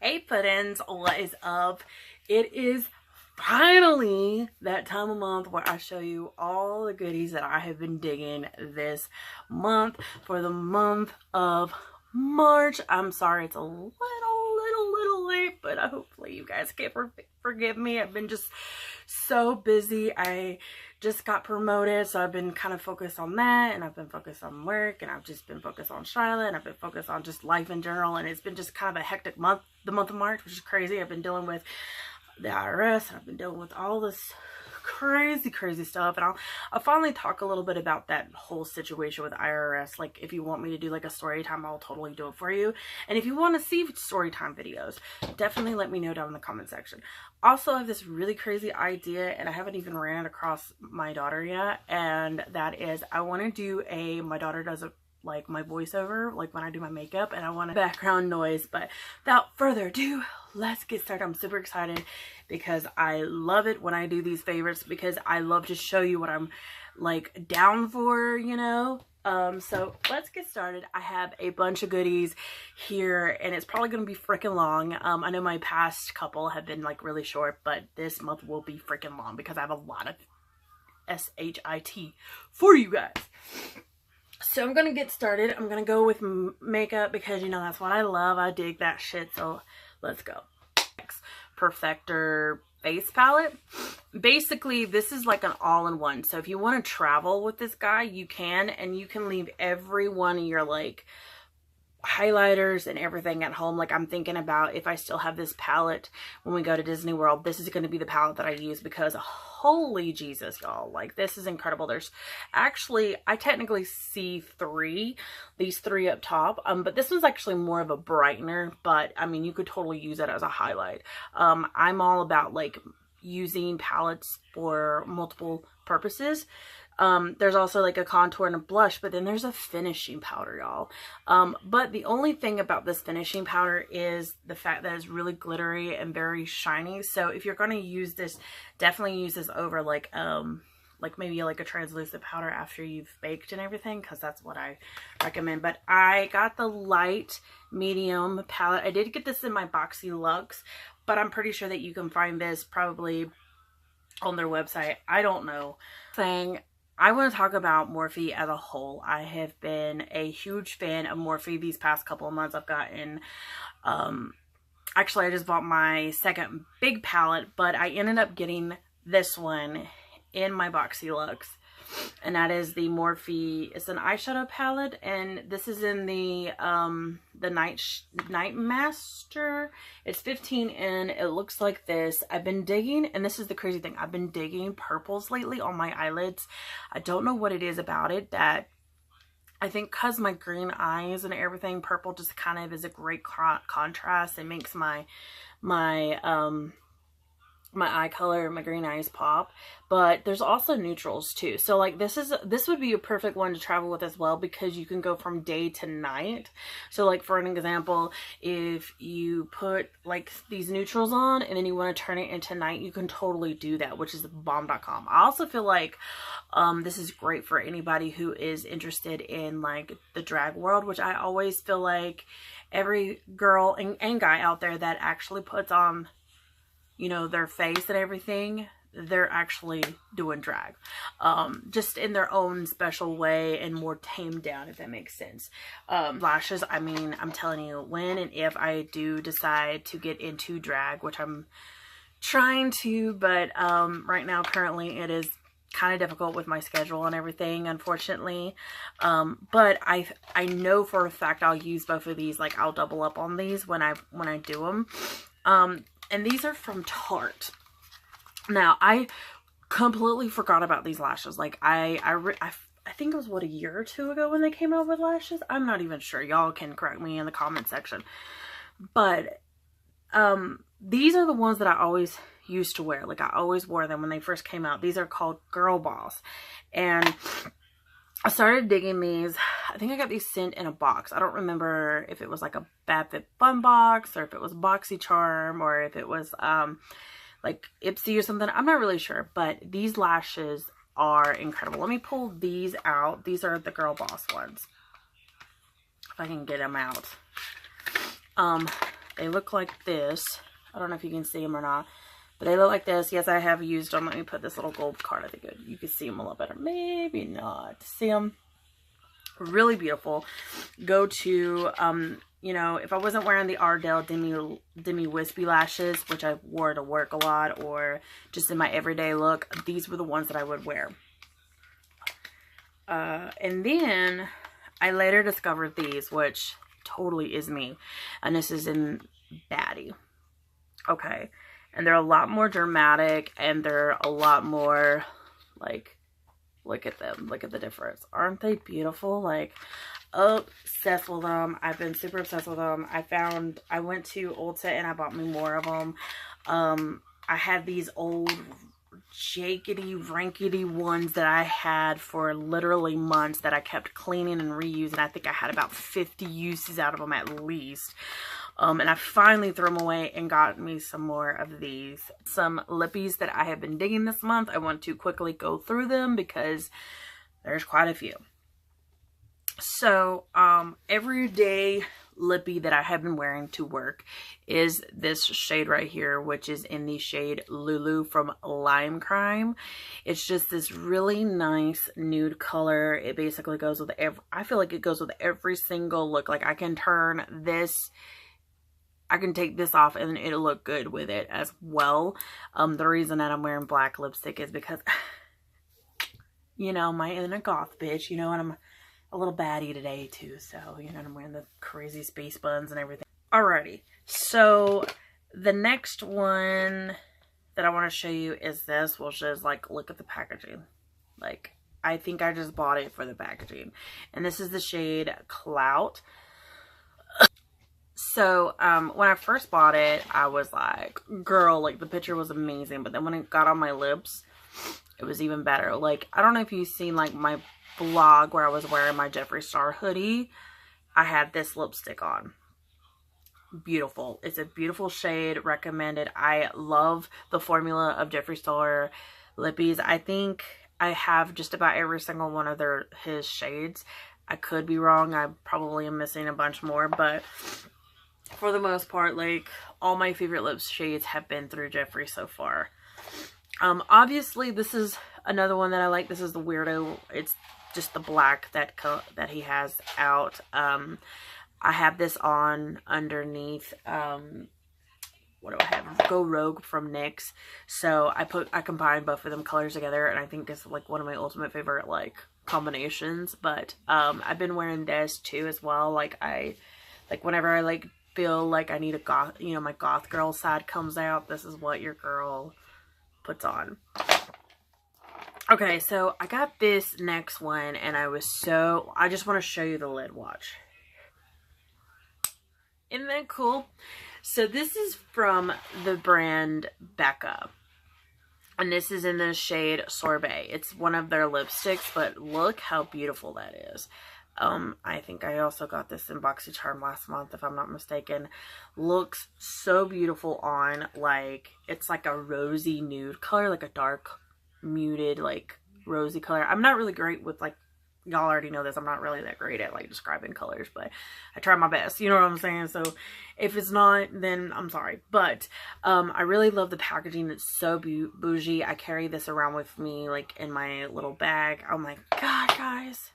Hey puddins, what is up? It is finally that time of month where I show you all the goodies that I have been digging this month for the month of March. I'm sorry it's a little late, but hopefully you guys can forgive me. I've been just so busy. I just got promoted, so I've been kind of focused on that, and I've been focused on work, and I've just been focused on Charlotte, and I've been focused on just life in general, and it's been just kind of a hectic month, the month of March, which is crazy. I've been dealing with the IRS, and I've been dealing with all this crazy stuff, and I'll finally talk a little bit about that whole situation with IRS. Like, if you want me to do like a story time, I'll totally do it for you. And if you want to see story time videos, definitely let me know down in the comment section. Also, I have this really crazy idea, and I haven't even ran it across my daughter yet, and that is I want to do my daughter does a like my voiceover, like when I do my makeup, and I want a background noise. But without further ado, let's get started. I'm super excited because I love it when I do these favorites, because I love to show you what I'm like down for, you know. So let's get started. I have a bunch of goodies here, and it's probably going to be freaking long. I know my past couple have been like really short, but this month will be freaking long because I have a lot of SHIT for you guys. So I'm going to get started. I'm going to go with makeup because, you know, that's what I love. I dig that shit. So let's go. Next, Perfector face palette. Basically, this is like an all-in-one. So if you want to travel with this guy, you can. And you can leave every one of your like highlighters and everything at home. Like, I'm thinking about if I still have this palette when we go to Disney World, this is going to be the palette that I use, because holy Jesus, y'all, like, this is incredible. There's actually, I technically see these three up top, but this one's actually more of a brightener, but I mean, you could totally use it as a highlight. I'm all about like using palettes for multiple purposes. There's also like a contour and a blush, but then there's a finishing powder, y'all. But the only thing about this finishing powder is the fact that it's really glittery and very shiny. So if you're going to use this, definitely use this over like maybe like a translucent powder after you've baked and everything, because that's what I recommend. But I got the light medium palette. I did get this in my Boxy Luxe, but I'm pretty sure that you can find this probably on their website. I don't know. I want to talk about Morphe as a whole. I have been a huge fan of Morphe these past couple of months. I've gotten, actually I just bought my second big palette, but I ended up getting this one in my Boxy Luxe. And that is the Morphe, it's an eyeshadow palette, and this is in the Night Master. It's 15 in. It looks like this. I've been digging, and this is the crazy thing, I've been digging purples lately on my eyelids. I don't know what it is about it, that I think because my green eyes and everything, purple just kind of is a great contrast. It makes my eye color, my green eyes pop. But there's also neutrals too. So like this would be a perfect one to travel with as well, because you can go from day to night. So like, for an example, if you put like these neutrals on and then you want to turn it into night, you can totally do that, which is bomb.com. I also feel like this is great for anybody who is interested in like the drag world, which I always feel like every girl and guy out there that actually puts on, you know, their face and everything, they're actually doing drag, just in their own special way and more tamed down, if that makes sense. Lashes, I mean, I'm telling you, when and if I do decide to get into drag, which I'm trying to, but right now currently it is kind of difficult with my schedule and everything, unfortunately. But I know for a fact I'll use both of these. Like, I'll double up on these when I do them. And these are from Tarte. Now, I completely forgot about these lashes. Like, I think it was, what, a year or two ago when they came out with lashes? I'm not even sure. Y'all can correct me in the comment section. But, these are the ones that I always used to wear. Like, I always wore them when they first came out. These are called Girl Boss. And I started digging these. I think I got these sent in a box. I don't remember if it was like a FabFitFun box, or if it was BoxyCharm, or if it was like Ipsy or something. I'm not really sure, but these lashes are incredible. Let me pull these out. These are the Girl Boss ones, if I can get them out. They look like this. I don't know if you can see them or not, but they look like this. Yes, I have used them. Let me put this little gold card. I think you can see them a little better. Maybe not. See them? Really beautiful. Go to, you know, if I wasn't wearing the Ardell Demi Wispy lashes, which I wore to work a lot or just in my everyday look, these were the ones that I would wear. And then I later discovered these, which totally is me. And this is in Baddie. Okay. And they're a lot more dramatic and they're a lot more like, look at them. Look at the difference. Aren't they beautiful? Like, obsessed with them. I've been super obsessed with them. I went to Ulta and I bought me more of them. I had these old jakety, rankety ones that I had for literally months that I kept cleaning and reusing. I think I had about 50 uses out of them at least. And I finally threw them away and got me some more of these. Some lippies that I have been digging this month. I want to quickly go through them because there's quite a few. So, everyday lippy that I have been wearing to work is this shade right here, which is in the shade Lulu from Lime Crime. It's just this really nice nude color. It basically goes with I feel like it goes with every single look. Like I can turn this, I can take this off and it'll look good with it as well. The reason that I'm wearing black lipstick is because, you know, my inner goth bitch, you know, and I'm a little baddie today too. So, you know, I'm wearing the crazy space buns and everything. Alrighty. So, the next one that I want to show you is this, which is like, look at the packaging. Like, I think I just bought it for the packaging. And this is the shade Clout. So, when I first bought it, I was like, girl, like the picture was amazing. But then when it got on my lips, it was even better. Like, I don't know if you've seen like my vlog where I was wearing my Jeffree Star hoodie. I had this lipstick on. Beautiful. It's a beautiful shade. Recommended. I love the formula of Jeffree Star lippies. I think I have just about every single one of his shades. I could be wrong. I probably am missing a bunch more, but for the most part, like, all my favorite lip shades have been through Jeffree so far. Obviously, this is another one that I like. This is the Weirdo. It's just the black that he has out. I have this on underneath, what do I have? Go Rogue from NYX. So I combined both of them colors together, and I think it's like one of my ultimate favorite, like, combinations. But, I've been wearing this too as well. Like, whenever I, like, feel like I need a goth, you know, my goth girl side comes out, this is what your girl puts on. Okay, so I got this next one and I just want to show you the lid watch. Isn't that cool? So this is from the brand Becca. And this is in the shade Sorbet. It's one of their lipsticks, but look how beautiful that is. I think I also got this in BoxyCharm last month, if I'm not mistaken. Looks so beautiful on, like, it's like a rosy nude color, like a dark, muted, like, rosy color. I'm not really great with, like, y'all already know this, I'm not really that great at, like, describing colors, but I try my best, you know what I'm saying? So, if it's not, then I'm sorry. But, I really love the packaging. It's so bougie. I carry this around with me, like, in my little bag. Oh my god, guys.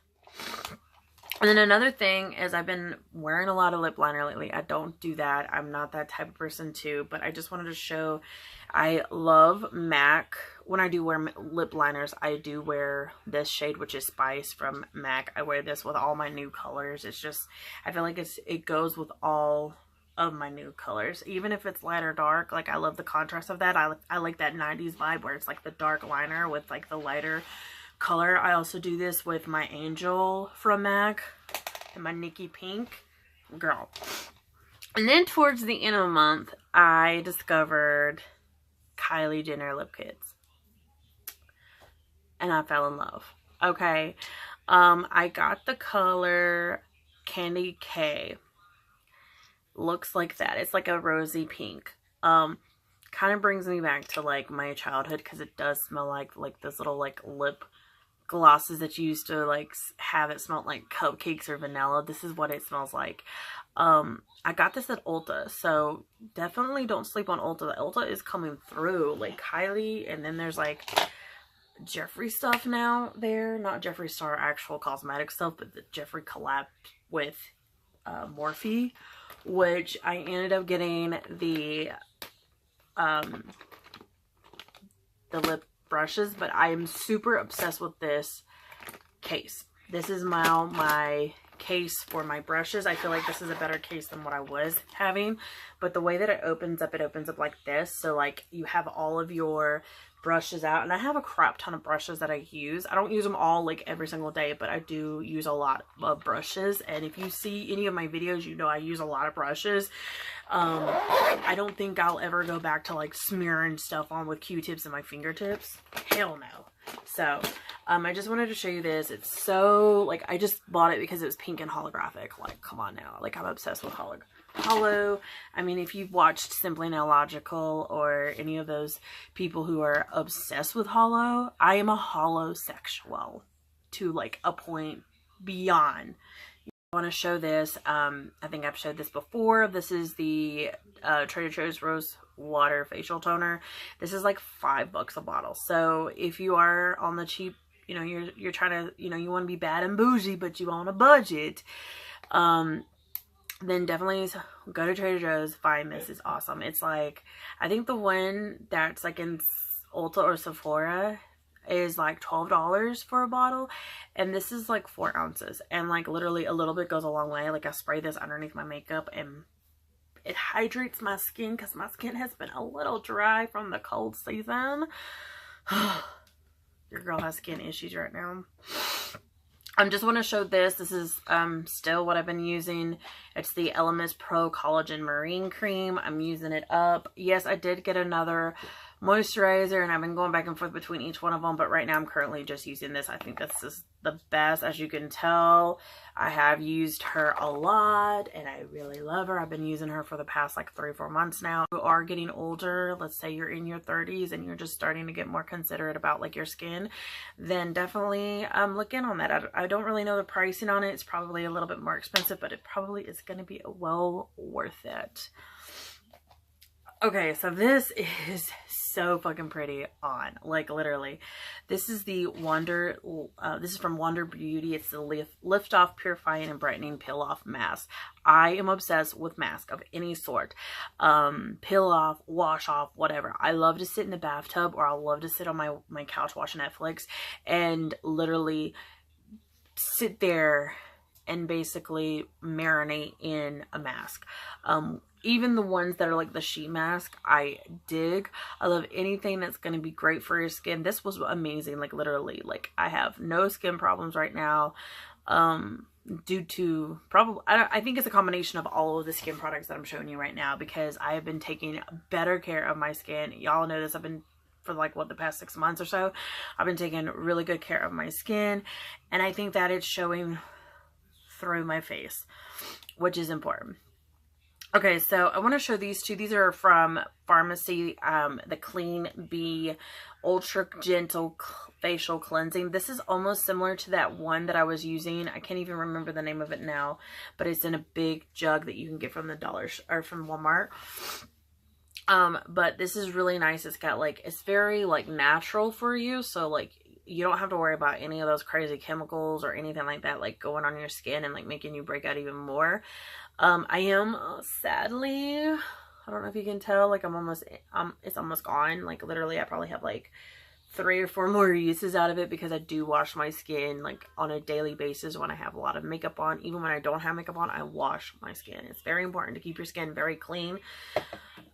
And then another thing is I've been wearing a lot of lip liner lately. I don't do that. I'm not that type of person too. But I just wanted to show I love MAC. When I do wear lip liners, I do wear this shade, which is Spice from MAC. I wear this with all my new colors. It's just, I feel like it goes with all of my new colors. Even if it's light or dark, like I love the contrast of that. I like that 90s vibe where it's like the dark liner with like the lighter color. I also do this with my Angel from MAC and my Nikki Pink. Girl. And then towards the end of the month, I discovered Kylie Jenner lip kits. And I fell in love. Okay. I got the color Candy K. Looks like that. It's like a rosy pink. Kind of brings me back to like my childhood because it does smell like this little like lip glosses that you used to like have it smell like cupcakes or vanilla. This is what it smells like. I got this at Ulta, so definitely don't sleep on Ulta. The Ulta is coming through, like Kylie, and then there's like Jeffree stuff now there. Not Jeffree Star actual cosmetic stuff, but the Jeffree collab with Morphe, which I ended up getting the lip brushes, but I am super obsessed with this case. This is my case for my brushes. I feel like this is a better case than what I was having, but the way that it opens up like this, so like you have all of your brushes out, and I have a crap ton of brushes that I use. I don't use them all like every single day, but I do use a lot of brushes, and if you see any of my videos, you know I use a lot of brushes. I don't think I'll ever go back to like smearing stuff on with Q-tips and my fingertips. Hell no. So I just wanted to show you this. It's so like, I just bought it because it was pink and holographic. Like, come on now, like I'm obsessed with hollow. I mean, if you've watched Simply Nailogical or any of those people who are obsessed with hollow, I am a hollow sexual to like a point beyond. I want to show this. I think I've showed this before. This is the Trader Joe's Rose Water Facial Toner. This is like $5 a bottle. So if you are on the cheap, you know, you're trying to, you know, you want to be bad and bougie, but you on a budget, then definitely go to Trader Joe's, find this. It's awesome. It's like, I think the one that's like in Ulta or Sephora is like $12 for a bottle, and this is like 4 ounces, and like literally a little bit goes a long way. Like I spray this underneath my makeup and it hydrates my skin because my skin has been a little dry from the cold season. Your girl has skin issues right now. I just want to show this. This is still what I've been using. It's the Elemis Pro Collagen Marine Cream. I'm using it up. Yes, I did get another moisturizer, and I've been going back and forth between each one of them, but right now I'm currently just using this. I think this is the best. As you can tell, I have used her a lot and I really love her. I've been using her for the past like 3 or 4 months now. If you are getting older, let's say you're in your 30s and you're just starting to get more considerate about like your skin, then definitely look in on that. I don't really know the pricing on it. It's probably a little bit more expensive, but it probably is going to be well worth it. Okay, so this is so fucking pretty on, like literally. This is the this is from Wonder Beauty. It's the Lift Off Purifying and Brightening Peel Off Mask. I am obsessed with masks of any sort. Peel off, wash off, whatever. I love to sit in the bathtub, or I love to sit on my couch watching Netflix and literally sit there and basically marinate in a mask. Even the ones that are like the sheet mask, I dig. I love anything that's going to be great for your skin. This was amazing. Like literally, like I have no skin problems right now. Due to probably, I think it's a combination of all of the skin products that I'm showing you right now, because I have been taking better care of my skin. Y'all know this. I've been, for like what, the past 6 months or so, I've been taking really good care of my skin, and I think that it's showing through my face, which is important. Okay, so I want to show these two. These are from Pharmacy, the Clean Bee Ultra Gentle Facial Cleansing. This is almost similar to that one that I was using. I can't even remember the name of it now, but it's in a big jug that you can get from the dollar or from Walmart. But this is really nice. It's got like, it's very like natural for you, so like you don't have to worry about any of those crazy chemicals or anything like that, like going on your skin and like making you break out even more. I am sadly, I don't know if you can tell, like it's almost gone. Like literally I probably have like 3 or 4 more uses out of it, because I do wash my skin like on a daily basis when I have a lot of makeup on. Even when I don't have makeup on, I wash my skin. It's very important to keep your skin very clean.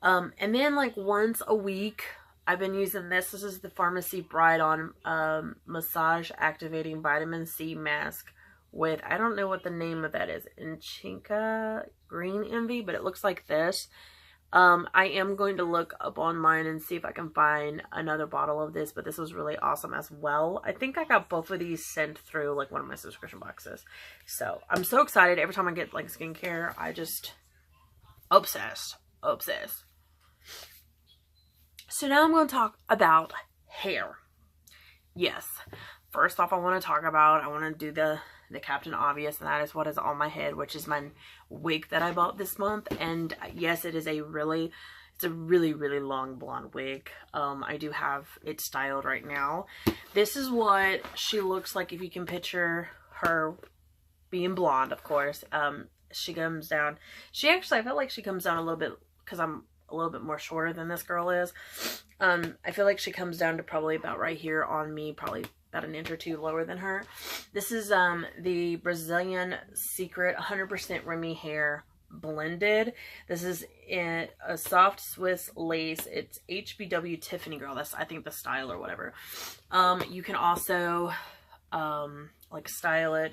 And then like once a week, I've been using this. This is the Pharmacy Bright On Massage Activating Vitamin C Mask with, I don't know what the name of that is, Enchinka Green Envy, but it looks like this. I am going to look up online and see if I can find another bottle of this, but this was really awesome as well. I think I got both of these sent through like one of my subscription boxes. So I'm so excited. Every time I get like skincare, I just obsessed. So now I'm going to talk about hair. Yes, first off, I want to talk about, I want to do the Captain Obvious, and that is what is on my head, which is my wig that I bought this month. And yes, it is a really, it's a really, really long blonde wig. I do have it styled right now. This is what she looks like if you can picture her being blonde, of course. She comes down, I feel like she comes down a little bit, because I'm a little bit more shorter than this girl is. I feel like she comes down to probably about right here on me, probably about an inch or two lower than her. This is the Brazilian Secret 100% Remy hair blended. This is in a soft Swiss lace. It's HBW Tiffany girl. That's, I think, the style or whatever. You can also like style it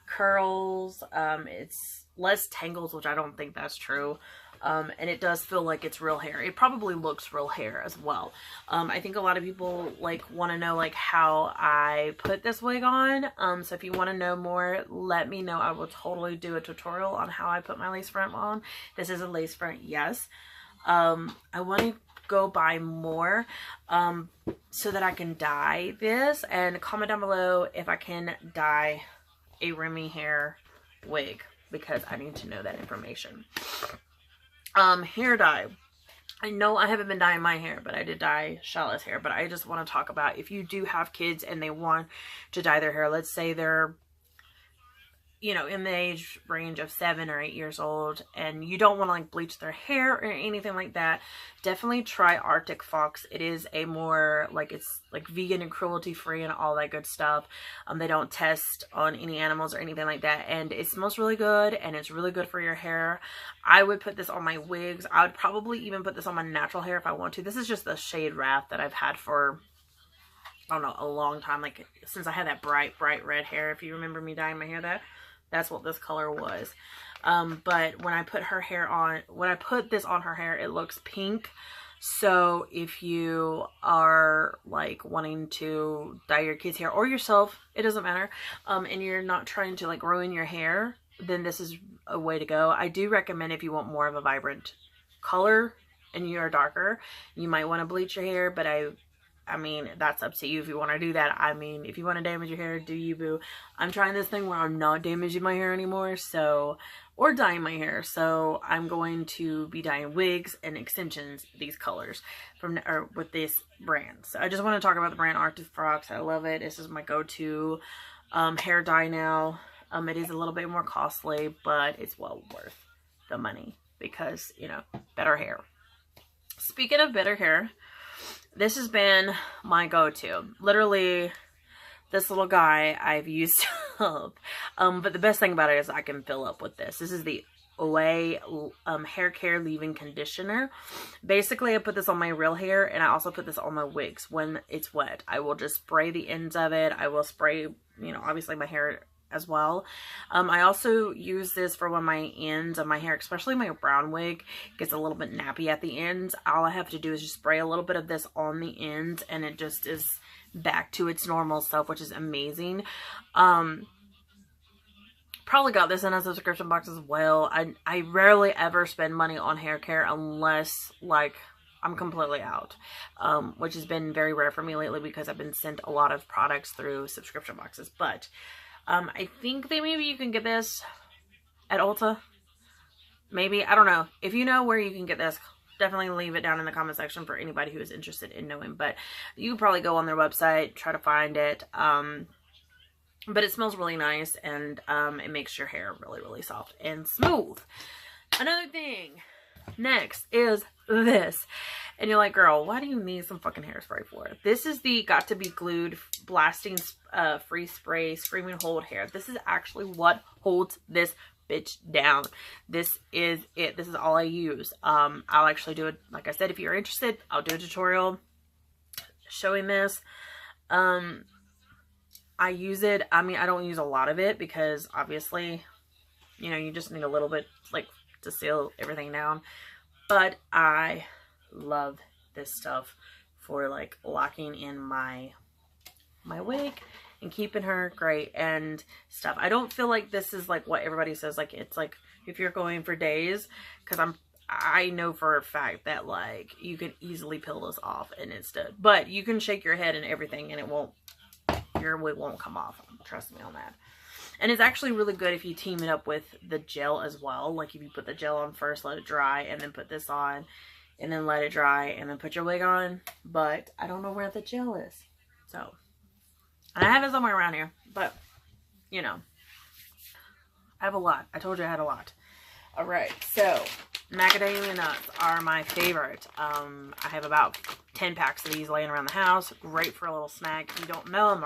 curls. It's less tangles, which I don't think that's true. And it does feel like it's real hair. It probably looks real hair as well. I think a lot of people like want to know like how I put this wig on. So if you want to know more, let me know. I will totally do a tutorial on how I put my lace front on. This is a lace front, yes. I want to go buy more so that I can dye this, and comment down below if I can dye a Remy hair wig, because I need to know that information. Hair dye. I know I haven't been dyeing my hair, but I did dye Charlotte's hair. But I just want to talk about, if you do have kids and they want to dye their hair, let's say they're, you know, in the age range of 7 or 8 years old, and you don't want to like bleach their hair or anything like that, definitely try Arctic Fox. It is a more like, it's like vegan and cruelty free and all that good stuff. They don't test on any animals or anything like that, and it smells really good, and it's really good for your hair. I would put this on my wigs. I would probably even put this on my natural hair if I want to. This is just the shade Wrath that I've had for, I don't know, a long time, like since I had that bright red hair. If you remember me dyeing my hair, that's what this color was. But when I put her hair on, when I put this on her hair, it looks pink. So if you are like wanting to dye your kids' hair or yourself, it doesn't matter, and you're not trying to like ruin your hair, then this is a way to go. I do recommend, if you want more of a vibrant color and you are darker, you might want to bleach your hair, but I mean, that's up to you if you want to do that. I mean, if you want to damage your hair, do you, boo. I'm trying this thing where I'm not damaging my hair anymore, so, or dyeing my hair. So I'm going to be dyeing wigs and extensions, these colors from, or with this brand. So I just want to talk about the brand Arctic Fox. I love it. This is my go-to hair dye now. It is a little bit more costly, but it's well worth the money because, you know, better hair. Speaking of better hair, this has been my go-to. Literally, this little guy I've used up. But the best thing about it is I can fill up with this. This is the Away hair care leave-in conditioner. Basically, I put this on my real hair, and I also put this on my wigs when it's wet. I will just spray the ends of it. I will spray, you know, obviously my hair as well. I also use this for when my ends of my hair, especially my brown wig, gets a little bit nappy at the ends. All I have to do is just spray a little bit of this on the ends, and it just is back to its normal self, which is amazing. Probably got this in a subscription box as well. I rarely ever spend money on hair care unless like I'm completely out, which has been very rare for me lately because I've been sent a lot of products through subscription boxes. But I think that maybe you can get this at Ulta. Maybe, I don't know. If you know where you can get this, definitely leave it down in the comment section for anybody who is interested in knowing. But you can probably go on their website, try to find it. But it smells really nice, and it makes your hair really, really soft and smooth. Another thing next is this. And you're like, girl, why do you need some fucking hairspray for? This is the Got to Be Glued Blasting Free Spray Screaming Hold Hair. This is actually what holds this bitch down. This is it. This is all I use. I'll actually do it. Like I said, if you're interested, I'll do a tutorial showing this. I use it. I mean, I don't use a lot of it because obviously, you know, you just need a little bit like to seal everything down. But I love this stuff for like locking in my wig and keeping her great and stuff. I don't feel like this is like what everybody says, like it's like if you're going for days, because I know for a fact that like you can easily peel this off and it's dead. But you can shake your head and everything and it won't your wig won't come off. Trust me on that. And it's actually really good if you team it up with the gel as well. Like if you put the gel on first, let it dry, and then put this on, and then let it dry, and then put your wig on. But I don't know where the gel is. So, and I have it somewhere around here. But, you know, I have a lot. I told you I had a lot. Alright, so macadamia nuts are my favorite. I have about 10 packs of these laying around the house. Great for a little snack. If you don't know them,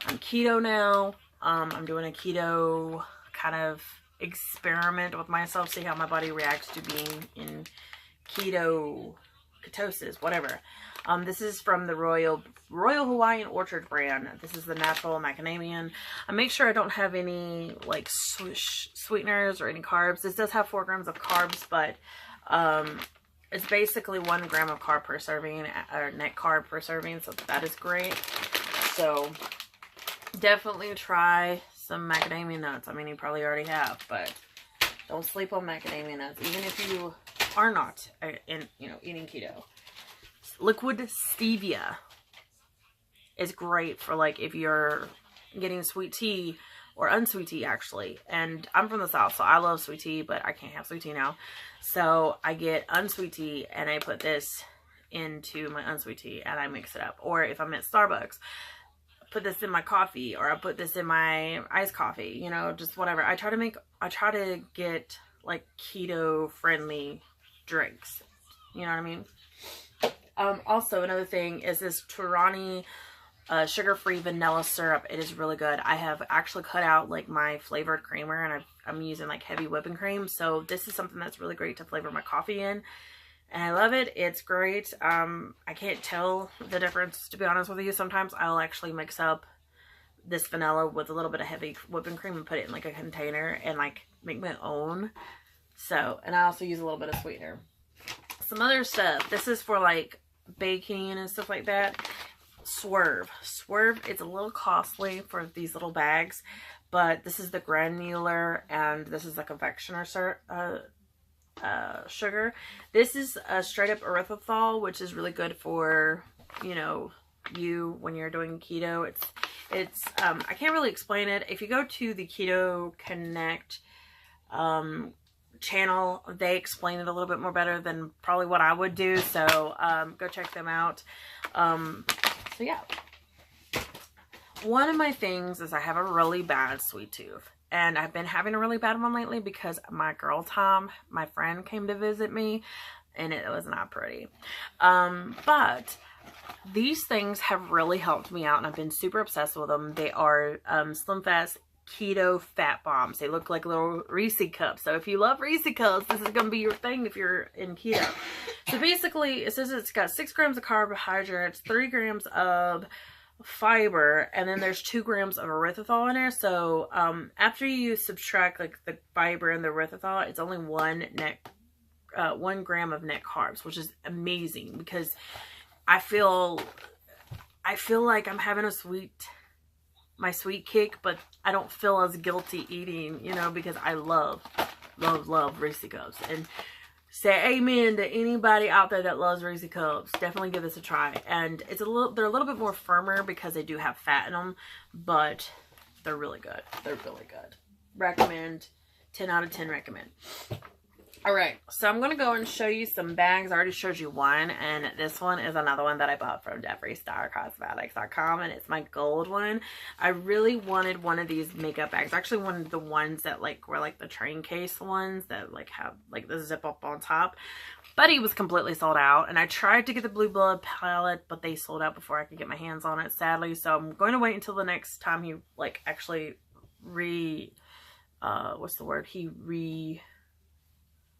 I'm keto now. I'm doing a keto kind of experiment with myself, see how my body reacts to being in ketosis, whatever. This is from the Royal Hawaiian Orchard brand. This is the natural macadamia. I make sure I don't have any like sweeteners or any carbs. This does have 4 grams of carbs, but it's basically 1 gram of carb per serving, or net carb per serving, so that is great. So definitely try some macadamia nuts. I mean, you probably already have, but don't sleep on macadamia nuts, even if you are not eating keto. Liquid stevia is great for like if you're getting sweet tea or unsweet tea, actually. And I'm from the South, so I love sweet tea, but I can't have sweet tea now. So I get unsweet tea and I put this into my unsweet tea and I mix it up. Or if I'm at Starbucks, put this in my coffee, or I put this in my iced coffee, you know, just whatever. I try to get like keto friendly drinks. You know what I mean? Also, another thing is this Torani sugar-free vanilla syrup. It is really good. I have actually cut out like my flavored creamer, and I'm using like heavy whipping cream. So this is something that's really great to flavor my coffee in. And I love it. It's great. I can't tell the difference, to be honest with you. Sometimes I'll actually mix up this vanilla with a little bit of heavy whipping cream and put it in like a container and like make my own. So, and I also use a little bit of sweetener. Some other stuff. This is for like baking and stuff like that. Swerve. It's a little costly for these little bags, but this is the granular, and this is the confectioner sugar. This is a straight up erythritol, which is really good for, you know, you when you're doing keto. It's I can't really explain it. If you go to the Keto Connect channel, they explain it a little bit more better than probably what I would do, so go check them out. So yeah, one of my things is I have a really bad sweet tooth, and I've been having a really bad one lately because my girl Tom, my friend, came to visit me, and it was not pretty. But these things have really helped me out, and I've been super obsessed with them. They are SlimFast Keto Fat Bombs. They look like little Reese cups. So if you love Reese cups, this is going to be your thing if you're in keto. So basically, it says it's got 6 grams of carbohydrates, 3 grams of fiber, and then there's 2 grams of erythritol in there. So after you subtract like the fiber and the erythritol, it's only 1 gram of net carbs, which is amazing because I feel like I'm having my sweet kick, but I don't feel as guilty eating, you know, because I love Reese cups. And say amen to anybody out there that loves Reese cups. Definitely give this a try. And they're a little bit more firmer because they do have fat in them, but they're really good. They're really good. Recommend. 10 out of 10 recommend. Alright, so I'm going to go and show you some bags. I already showed you one, and this one is another one that I bought from JeffreeCosmetics.com, and it's my gold one. I really wanted one of these makeup bags. I actually wanted the ones that like were like the train case ones that like have like the zip up on top, but he was completely sold out. And I tried to get the Blue Blood palette, but they sold out before I could get my hands on it, sadly. So I'm going to wait until the next time he like actually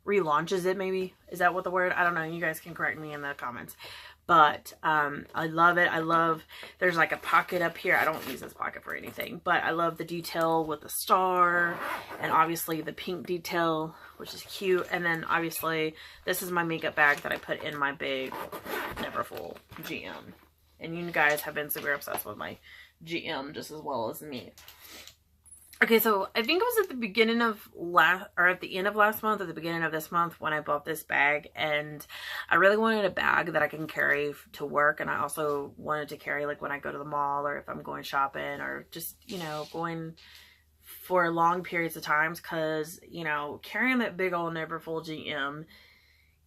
relaunches it, maybe. Is that what the word? I don't know. You guys can correct me in the comments. But I love it. There's like a pocket up here. I don't use this pocket for anything, but I love the detail with the star, and obviously the pink detail, which is cute. And then obviously this is my makeup bag that I put in my big Neverfull GM. And you guys have been super obsessed with my GM just as well as me. Okay, so I think it was at the beginning of at the end of last month, or the beginning of this month, when I bought this bag, and I really wanted a bag that I can carry to work, and I also wanted to carry like when I go to the mall, or if I'm going shopping, or just, you know, going for long periods of times, because, you know, carrying that big old never full GM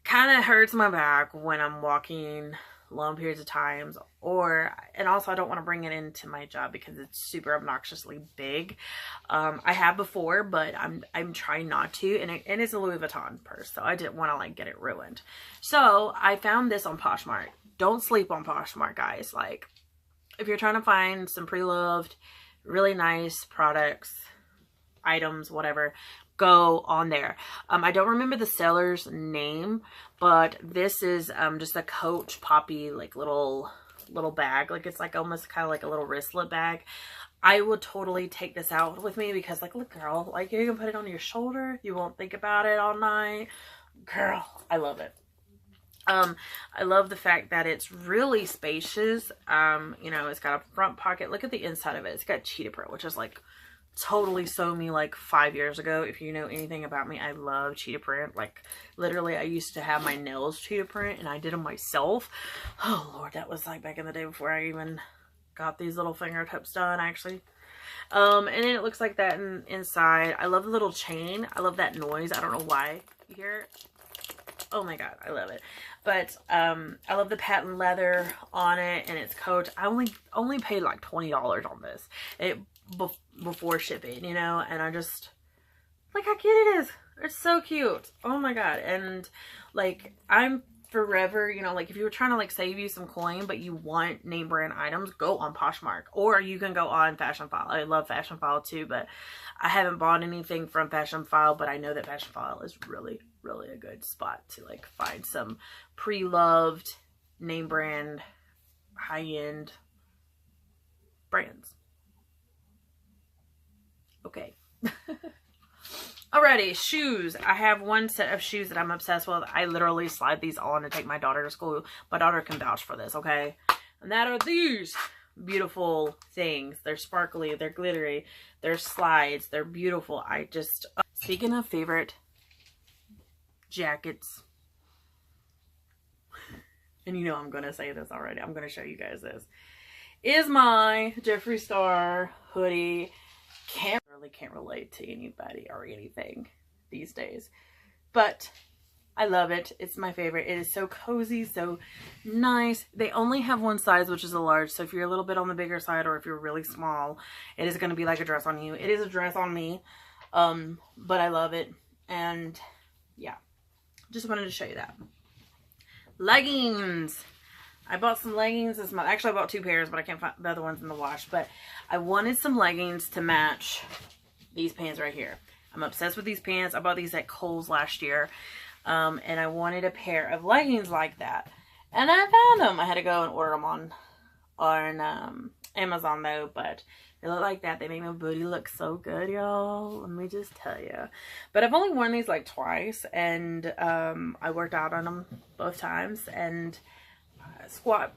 kind of hurts my back when I'm walking long periods of times, and also I don't want to bring it into my job because it's super obnoxiously big. I have before, but I'm trying not to, and it's a Louis Vuitton purse, so I didn't want to like get it ruined. So I found this on Poshmark. Don't sleep on Poshmark, guys. Like, if you're trying to find some pre-loved, really nice products, items, whatever, go on there. I don't remember the seller's name, but this is just a Coach Poppy like little bag. Like, it's like almost kind of like a little wristlet bag. I would totally take this out with me because, like, look, girl, like, you can put it on your shoulder. You won't think about it all night. Girl, I love it. I love the fact that it's really spacious. You know, it's got a front pocket. Look at the inside of it. It's got cheetah print, which is like totally so me like 5 years ago. If you know anything about me, I love cheetah print. Like, literally, I used to have my nails cheetah print, and I did them myself. Oh Lord, that was like back in the day before I even got these little fingertips done, actually. And then it looks like that inside. I love the little chain. I love that noise. I don't know why you hear it. Oh my god, I love it. But I love the patent leather on it, and it's Coach. I only paid like $20 on this before shipping, you know, and I just, like, how cute it is. It's so cute. Oh my god. And like, I'm forever, you know, like, if you were trying to like save you some coin but you want name brand items, go on Poshmark, or you can go on Fashionphile. I love Fashionphile too, but I haven't bought anything from Fashionphile, but I know that Fashionphile is really a good spot to like find some pre-loved name brand high-end brands. Okay. Alrighty, shoes. I have one set of shoes that I'm obsessed with. I literally slide these on to take my daughter to school. My daughter can vouch for this, okay? And that are these beautiful things. They're sparkly, they're glittery, they're slides, they're beautiful. I just, speaking of favorite jackets, and you know I'm going to say this already. I'm going to show you guys this. Is my Jeffree Star hoodie. Can't relate to anybody or anything these days, but I love it. It's my favorite. It is so cozy, so nice. They only have one size, which is a large, so if you're a little bit on the bigger side, or if you're really small, it is going to be like a dress on you. It is a dress on me, but I love it. And yeah, just wanted to show you that. Leggings. I bought some leggings this month. Actually, I bought 2 pairs, but I can't find the other ones in the wash. But I wanted some leggings to match these pants right here. I'm obsessed with these pants. I bought these at Kohl's last year. And I wanted a pair of leggings like that. And I found them. I had to go and order them on Amazon, though. But they look like that. They make my booty look so good, y'all. Let me just tell you. But I've only worn these like twice. And I worked out on them both times. And squat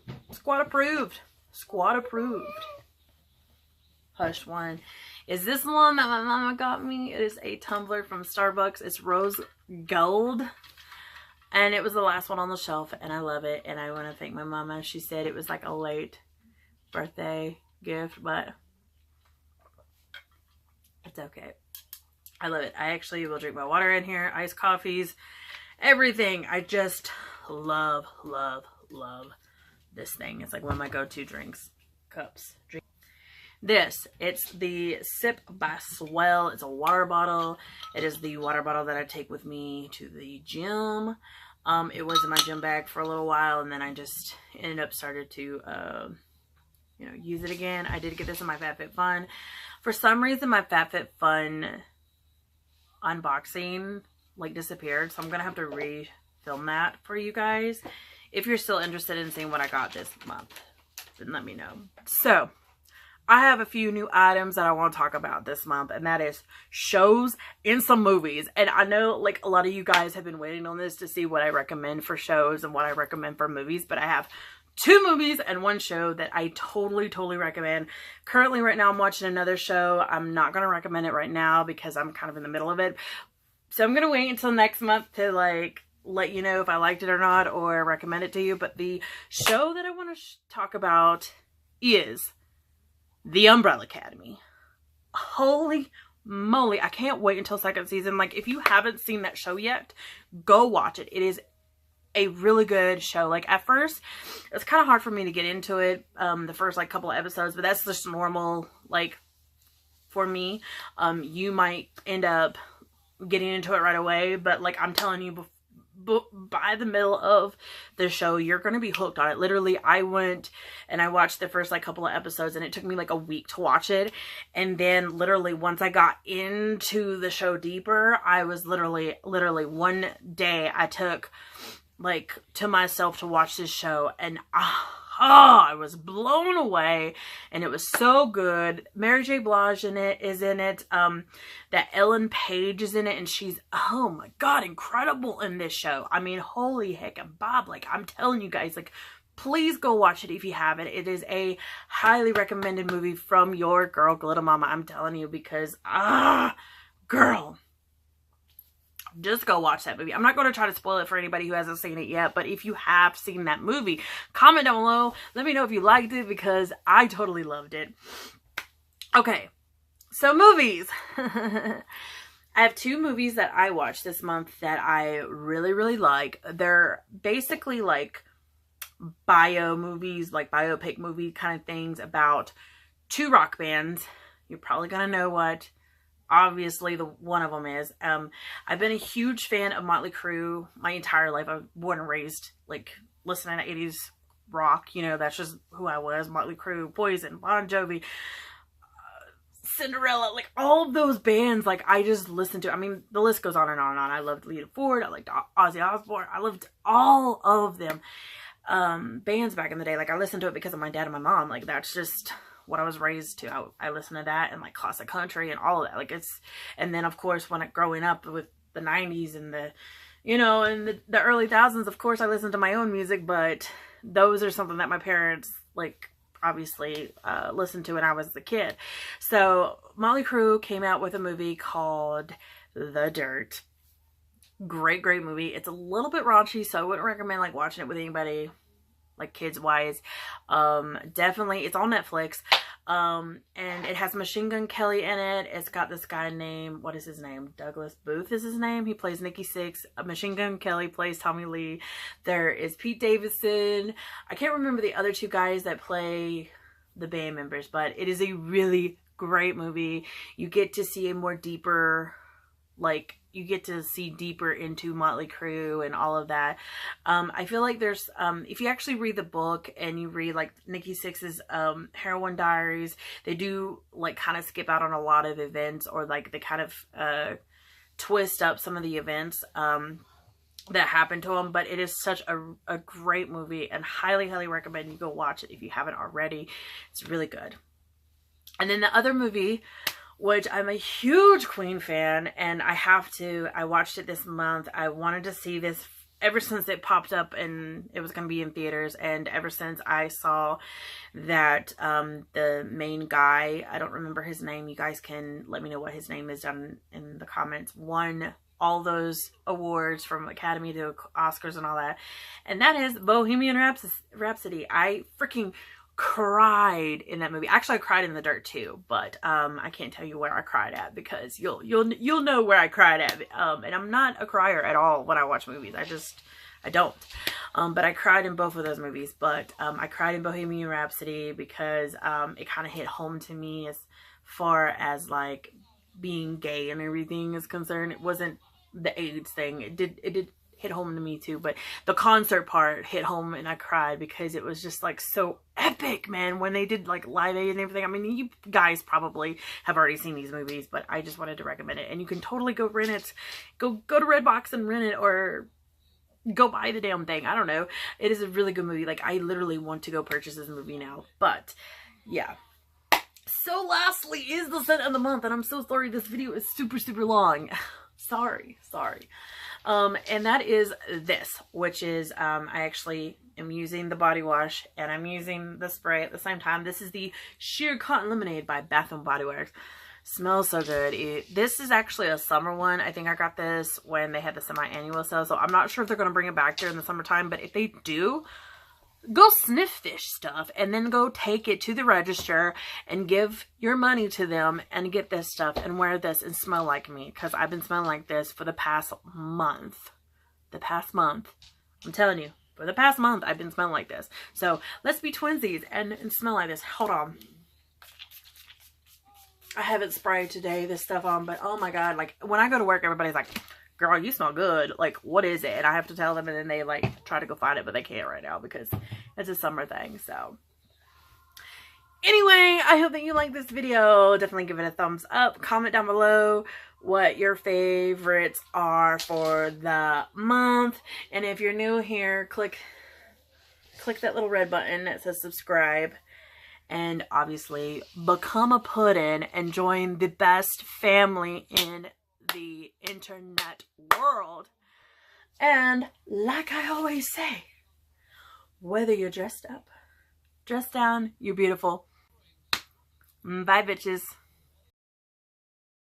approved. Squat approved. Hush one. Is this the one that my mama got me? It is a tumbler from Starbucks. It's rose gold. And it was the last one on the shelf. And I love it. And I want to thank my mama. She said it was like a late birthday gift. But it's okay. I love it. I actually will drink my water in here. Iced coffees. Everything. I just love this thing. It's like one of my go-to cups. It's the Sip by Swell. It's a water bottle. It is the water bottle that I take with me to the gym. It was in my gym bag for a little while, and then I just ended up started to, you know, use it again. I did get this in my FabFitFun. For some reason, my FabFitFun unboxing like disappeared, so I'm gonna have to refilm that for you guys. If you're still interested in seeing what I got this month, then let me know. So, I have a few new items that I want to talk about this month, and that is shows and some movies. And I know, like, a lot of you guys have been waiting on this to see what I recommend for shows and what I recommend for movies, but I have 2 movies and 1 show that I totally recommend. Currently right now I'm watching another show. I'm not going to recommend it right now because I'm kind of in the middle of it. So I'm going to wait until next month to like let you know if I liked it or not, or recommend it to you. But the show that I want to talk about is The Umbrella Academy. Holy moly, I can't wait until 2nd season. Like, if you haven't seen that show yet, go watch it. It is a really good show. Like, at first it's kind of hard for me to get into it, the first like couple of episodes, but that's just normal. Like, for me, you might end up getting into it right away, but like I'm telling you, by the middle of the show, you're gonna be hooked on it. Literally, I went and I watched the first like couple of episodes, and it took me like a week to watch it. And then literally once I got into the show deeper, I was literally one day I took like to myself to watch this show, and I was blown away, and it was so good. Mary J. Blige is in it. That Ellen Page is in it, and she's, oh my god, incredible in this show. I mean, holy heck and Bob, like, I'm telling you guys, like, please go watch it if you haven't. It is a highly recommended movie from your girl, Glitta Mama. I'm telling you, because, girl, just go watch that movie. I'm not going to try to spoil it for anybody who hasn't seen it yet, but if you have seen that movie, comment down below. Let me know if you liked it, because I totally loved it. Okay, so movies. I have 2 movies that I watched this month that I really like. They're basically like bio movies, like biopic movie kind of things about 2 rock bands. You're probably going to know what. Obviously, one of them is. I've been a huge fan of Motley Crue my entire life. I was born and raised, like, listening to 80s rock. You know, that's just who I was. Motley Crue, Poison, Bon Jovi, Cinderella, like, all of those bands, like, I just listened to. I mean, the list goes on and on and on. I loved Lita Ford. I liked Ozzy Osbourne. I loved all of them. Bands back in the day. Like, I listened to it because of my dad and my mom. Like, that's just what I was raised to. I listened to that, and like classic country and all of that. Like, it's, and then of course when growing up with the 90s and the, you know, and the early thousands, of course I listened to my own music, but those are something that my parents like obviously listened to when I was a kid. So Motley Crue came out with a movie called The Dirt. Great movie. It's a little bit raunchy, so I wouldn't recommend like watching it with anybody, like kids wise. Definitely, it's on Netflix. And it has Machine Gun Kelly in it. It's got this guy named, what is his name? Douglas Booth is his name. He plays Nikki Sixx. Machine Gun Kelly plays Tommy Lee. There is Pete Davidson. I can't remember the other 2 guys that play the band members, but it is a really great movie. You get to see a more deeper, like, you get to see deeper into Motley Crue and all of that. I feel like there's, if you actually read the book and you read like Nikki Sixx's Heroin Diaries, they do like kind of skip out on a lot of events, or like they kind of twist up some of the events that happened to them. But it is such a great movie, and highly recommend you go watch it if you haven't already. It's really good. And then the other movie, which I'm a huge Queen fan, and I watched it this month. I wanted to see this ever since it popped up and it was going to be in theaters, and ever since I saw that the main guy, I don't remember his name, you guys can let me know what his name is down in the comments, won all those awards from Academy to Oscars and all that, and that is Bohemian Rhapsody. I freaking cried in that movie. Actually, I cried in The Dirt too, but I can't tell you where I cried at, because you'll know where I cried at. And I'm not a crier at all when I watch movies. I don't. But I cried in both of those movies. But I cried in Bohemian Rhapsody because it kind of hit home to me as far as like being gay and everything is concerned. It wasn't the AIDS thing. It did hit home to me too, but the concert part hit home, and I cried because it was just like so epic, man, when they did like Live Aid and everything. I mean, you guys probably have already seen these movies, but I just wanted to recommend it. And you can totally go rent it. Go to Redbox and rent it, or go buy the damn thing. I don't know. It is a really good movie. Like, I literally want to go purchase this movie now. But yeah. So lastly is the scent of the month, and I'm so sorry this video is super long. sorry. And that is this, which is, I actually am using the body wash and I'm using the spray at the same time. This is the Sheer Cotton Lemonade by Bath & Body Works. Smells so good. This is actually a summer one. I think I got this when they had the semi-annual sale, so I'm not sure if they're going to bring it back during the summertime, but if they do, go sniff this stuff and then go take it to the register and give your money to them and get this stuff and wear this and smell like me, because I've been smelling like this for the past month. I'm telling you, for the past month I've been smelling like this. So let's be twinsies and smell like this. Hold on. I haven't sprayed today this stuff on, but oh my god, like when I go to work, everybody's like, girl, you smell good. Like, what is it? And I have to tell them, and then they like try to go find it, but they can't right now because it's a summer thing. So anyway, I hope that you like this video. Definitely give it a thumbs up. Comment down below what your favorites are for the month. And if you're new here, click that little red button that says subscribe. And obviously become a puddin' and join the best family in the internet world. And like I always say, whether you're dressed up, dressed down, you're beautiful. Bye, bitches.